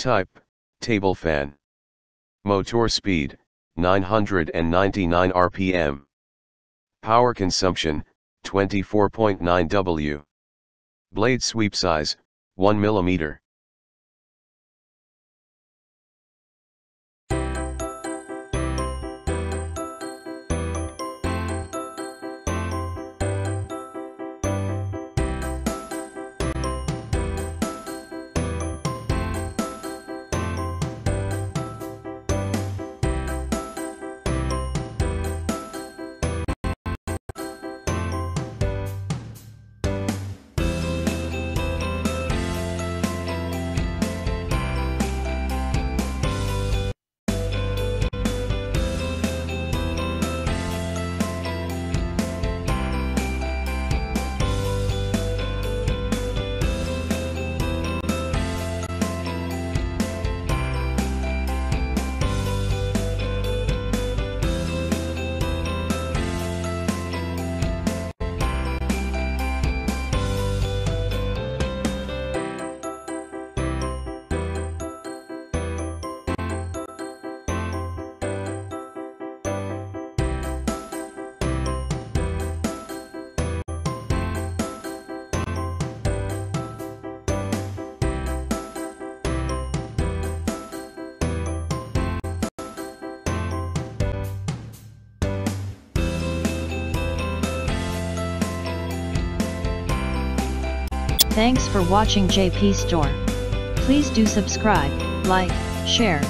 Type, table fan. Motor speed, 999 rpm. Power consumption, 24.9 W. Blade sweep size, 1 mm. Thanks for watching JP Store. Please do subscribe, like, share,